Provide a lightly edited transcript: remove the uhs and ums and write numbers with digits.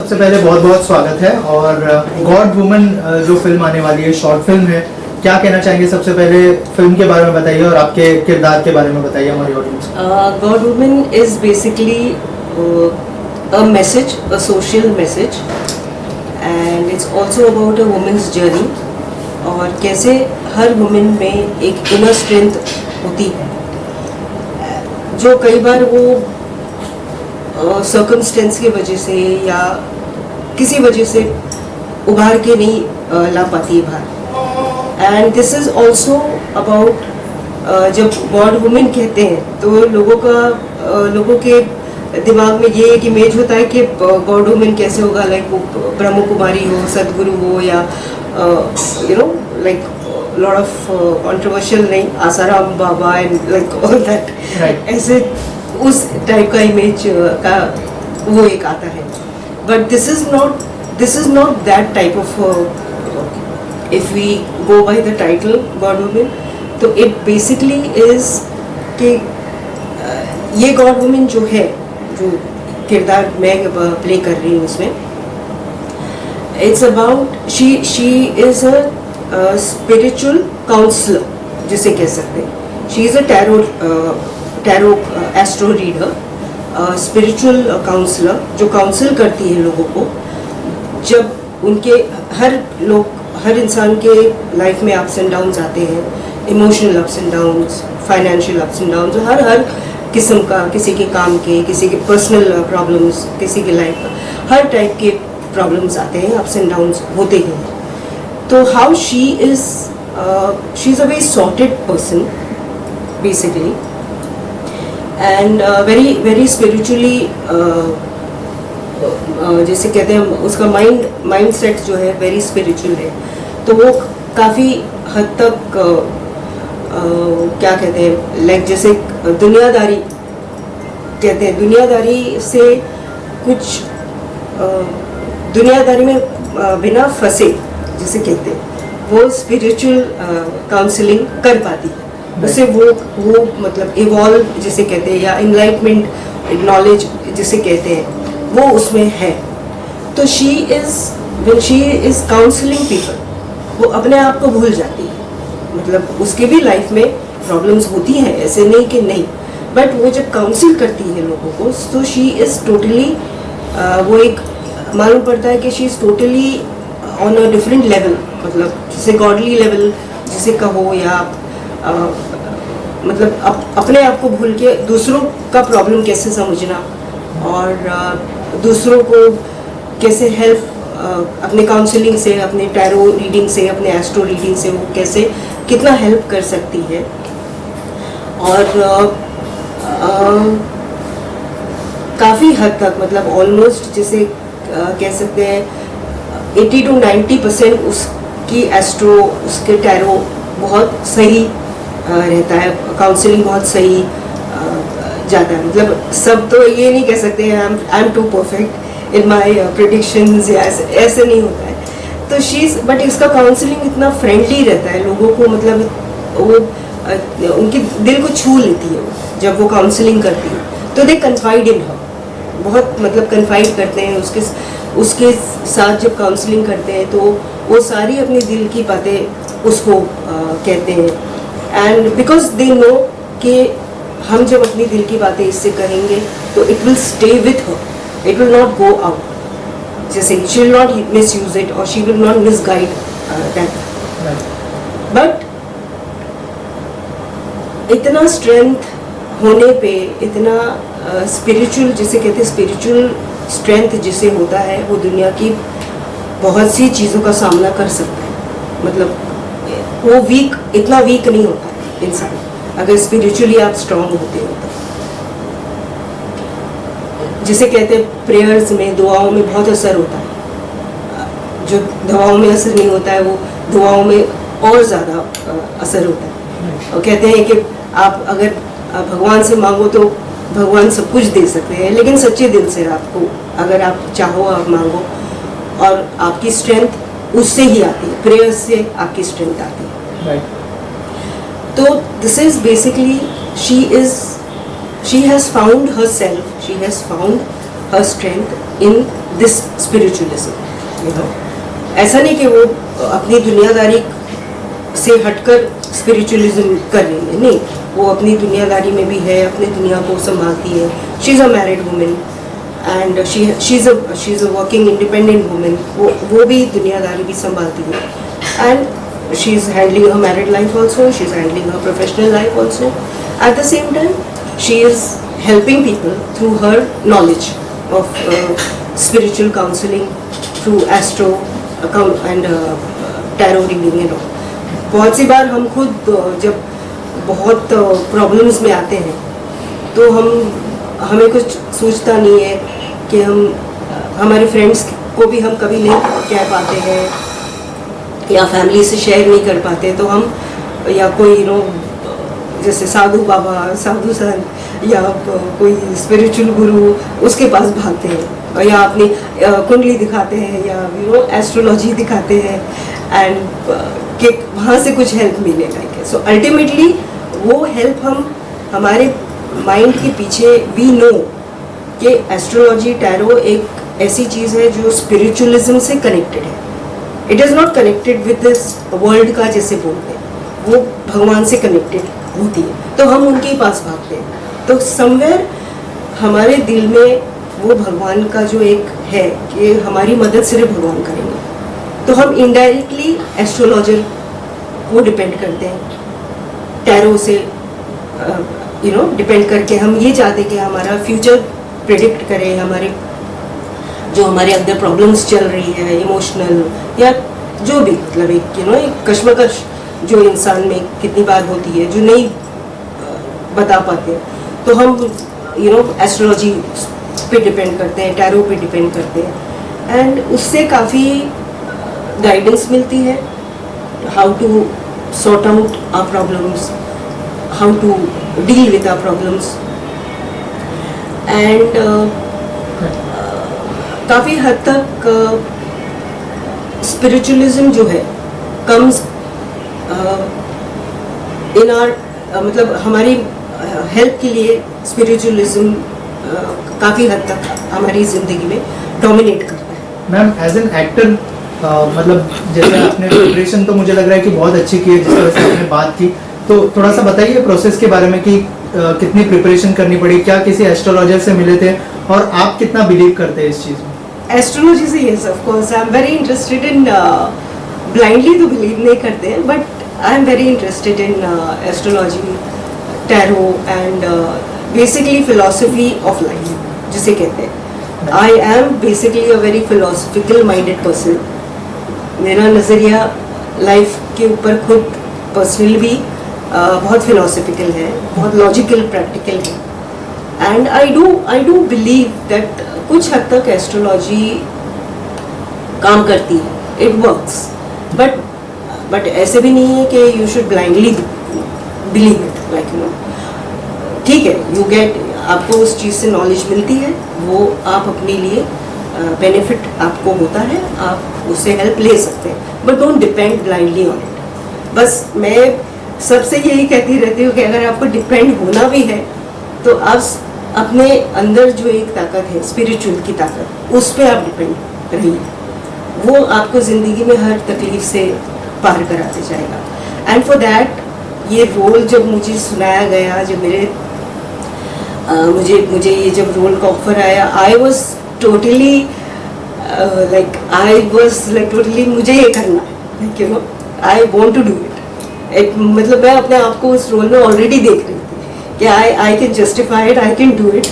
सबसे पहले बहुत बहुत स्वागत है। और गॉड वुमन जो फिल्म आने वाली है, शॉर्ट फिल्म है, क्या कहना चाहेंगे? सबसे पहले फिल्म के बारे में बताइए और आपके किरदार के बारे में बताइए हमारी ऑडियंस को। God Woman is basically a message, a social message, and it's also about a woman's journey और कैसे हर वुमेन में एक इनर स्ट्रेंथ होती है जो कई बार वो सर्कमस्टेंस की वजह से या किसी वजह से उभार के नहीं ला पाती है बाहर। And this is also about, जब गॉड वुमेन कहते हैं तो लोगों के दिमाग में ये एक इमेज होता है कि गॉड वुमेन कैसे होगा, लाइक वो ब्रह्म कुमारी हो, सदगुरु हो, या लाइक लॉट ऑफ कंट्रोवर्शियल नहीं, आसाराम बाबा एंड लाइक ऑल दैट, ऐसे उस टाइप का इमेज का वो एक आता है। But this is not that type of, if we go by the title God Woman, तो इट बेसिकली इज कि ये गॉड वुमेन जो है, जो किरदार मैं प्ले कर रही हूँ इसमें, it's about she is a spiritual counsellor जिसे कह सकते हैं। She is a tarot astro reader, spiritual counsellor जो काउंसिल करती है लोगों को। जब उनके हर इंसान के लाइफ में अप्स एंड डाउन्स आते हैं, emotional ups and downs, financial ups and downs, हर किस्म का, किसी के काम के, किसी के पर्सनल प्रॉब्लम्स, किसी के लाइफ का हर टाइप के प्रॉब्लम्स आते हैं, अप्स एंड डाउन्स होते हैं। तो how she is a very sorted person basically, and very spiritually, जैसे कहते हैं उसका माइंड सेट जो है वेरी स्पिरिचुअल है। तो वो काफ़ी हद तक क्या कहते हैं, लाइक जैसे दुनियादारी कहते हैं, दुनियादारी से कुछ दुनियादारी में बिना फंसे जिसे कहते हैं, वो स्पिरिचुअल काउंसलिंग कर पाती है। उससे वो मतलब इवॉल्व जिसे कहते हैं, या इनलाइटमेंट नॉलेज जिसे कहते हैं, वो उसमें है। तो when she is counselling people, वो अपने आप को भूल जाती है। मतलब उसके भी लाइफ में प्रॉब्लम्स होती हैं, ऐसे नहीं कि नहीं, बट वो जब काउंसिल करती है लोगों को, तो शी इज टोटली, वो एक मालूम पड़ता है कि she is totally on a different level, मतलब जिसे गॉडली लेवल जिसे कहो, या मतलब अपने आप को भूल के दूसरों का प्रॉब्लम कैसे समझना और दूसरों को कैसे हेल्प, अपने काउंसलिंग से, अपने टैरो रीडिंग से, अपने एस्ट्रो रीडिंग से वो कैसे कितना हेल्प कर सकती है। और काफ़ी हद तक, मतलब ऑलमोस्ट जिसे कह सकते हैं 80 to 90% उसकी एस्ट्रो, उसके टैरो बहुत सही रहता है, काउंसलिंग बहुत सही जाता है। मतलब सब तो ये नहीं कह सकते I am too perfect in my predictions, या ऐसे नहीं होता है। तो बट इसका काउंसलिंग इतना फ्रेंडली रहता है लोगों को, मतलब वो उनके दिल को छू लेती है वो जब वो काउंसलिंग करती है। तो दे कन्फाइड इन हर, बहुत मतलब कन्फाइड करते हैं उसके साथ। जब काउंसलिंग करते हैं तो वो सारी अपने दिल की बातें उसको कहते हैं, एंड बिकॉज दे नो कि हम जब अपनी दिल की बातें इससे कहेंगे तो it will stay with her, it will not go out, जैसे she will not misuse it और she will not misguide that. But इतना स्ट्रेंथ होने पे, इतना स्पिरिचुअल जिसे कहते हैं, स्पिरिचुअल स्ट्रेंथ जिसे होता है, वो दुनिया की बहुत सी चीज़ों का सामना कर सकता है। मतलब वो इतना वीक नहीं होता है इंसान, अगर स्पिरिचुअली आप स्ट्रांग होते हो तो। जिसे कहते हैं प्रेयर्स में, दुआओं में बहुत असर होता है। जो दवाओं में असर नहीं होता है, वो दुआओं में और ज़्यादा असर होता है। और कहते हैं कि आप अगर भगवान से मांगो तो भगवान सब कुछ दे सकते हैं, लेकिन सच्चे दिल से आपको, अगर आप चाहो, आप मांगो, और आपकी स्ट्रेंथ उससे ही आती है, प्रेयर्स से आपकी स्ट्रेंथ आती है। तो this is basically, she has found herself, she has found her strength in this spiritualism, you know. ऐसा नहीं कि वो अपनी दुनियादारी से हटकर स्पिरिचुअलिज्म कर रही है, नहीं, वो अपनी दुनियादारी में भी है, अपनी दुनिया को संभालती है. She is a married women and she is a working independent women. वो भी दुनियादारी भी संभालती है. And she is handling her married life also, she is handling her professional life also. At the same time she is helping people through her knowledge of spiritual counseling, through astro and tarot reading and all. बहुत सी बार हम खुद जब बहुत problems में आते हैं तो हमें कुछ सूझता नहीं है कि हमारे फ्रेंड्स को भी हम कभी नहीं कह पाते हैं या फैमिली से शेयर नहीं कर पाते, तो हम या कोई जैसे साधु बाबा, साधु संत या कोई स्पिरिचुअल गुरु उसके पास भागते हैं या अपनी कुंडली दिखाते हैं या एस्ट्रोलॉजी दिखाते हैं एंड कि वहाँ से कुछ हेल्प मिलेगा. सो अल्टीमेटली वो हेल्प हम हमारे माइंड के पीछे वी नो कि एस्ट्रोलॉजी टैरो एक ऐसी चीज़ है जो स्पिरिचुअलिज्म से कनेक्टेड है. It is not connected with this world का जैसे बोलते हैं, वो भगवान से कनेक्टेड होती है, तो हम उनके पास भागते हैं. तो समवेयर हमारे दिल में वो भगवान का जो एक है कि हमारी मदद सिर्फ भगवान करेंगे, तो हम इनडायरेक्टली एस्ट्रोलॉजर को डिपेंड करते हैं. टैरो से डिपेंड करके हम ये चाहते हैं कि हमारा फ्यूचर प्रेडिक्ट करें, हमारे अंदर प्रॉब्लम्स चल रही है इमोशनल या जो भी, मतलब एक कश्मकश जो इंसान में कितनी बार होती है जो नहीं बता पाते, तो हम एस्ट्रोलॉजी पे डिपेंड करते हैं, टैरो पे डिपेंड करते हैं एंड उससे काफ़ी गाइडेंस मिलती है. How to sort out our problems, how to deal with our problems and काफ़ी हद तक स्पिरिचुअलिज्म जो है कम्स इन आर मतलब हमारी हेल्प के लिए स्पिरिचुअलिज्म काफ़ी हद तक हमारी ज़िंदगी में डोमिनेट करता है. मैम एज एन एक्टर मतलब जैसे आपने प्रिपरेशन तो मुझे लग रहा है कि बहुत अच्छी की है, जिस तरह से आपने बात की, तो थोड़ा सा बताइए प्रोसेस के बारे में कि कितनी प्रिपरेशन करनी पड़ी, क्या किसी एस्ट्रोलॉजर से मिले थे और आप कितना बिलीव करते हैं इस चीज़ में? एस्ट्रोलॉजी से yes of course I am very interested in, blindly तो बिलीव नहीं करते हैं but I am very interested in astrology, tarot and basically philosophy of life जिसे कहते हैं. I am basically a very philosophical minded person. मेरा नज़रिया life के ऊपर खुद पर्सनली भी बहुत फिलोसफिकल है, बहुत लॉजिकल प्रैक्टिकल है and I do believe that कुछ हद तक एस्ट्रोलॉजी काम करती है, इट वर्क्स, बट ऐसे भी नहीं है कि you should blindly believe it. Like ठीक है, यू गेट, आपको उस चीज़ से नॉलेज मिलती है, वो आप अपने लिए बेनिफिट आपको होता है, आप उससे हेल्प ले सकते हैं, but don't depend blindly on it. बस मैं सबसे यही कहती रहती हूँ कि अगर आपको डिपेंड होना भी है तो आप अपने अंदर जो एक ताकत है स्पिरिचुअल की ताकत, उस पर आप डिपेंड रहिए, वो आपको ज़िंदगी में हर तकलीफ से पार कराते जाएगा. एंड फॉर दैट ये रोल जब मुझे सुनाया गया, जब मुझे ये जब रोल का ऑफर आया, आई वॉज टोटली टोटली मुझे ये करना है, I want to do it. मतलब मैं अपने आप को उस रोल में ऑलरेडी देख रही थी कि I can justify it, I can do it.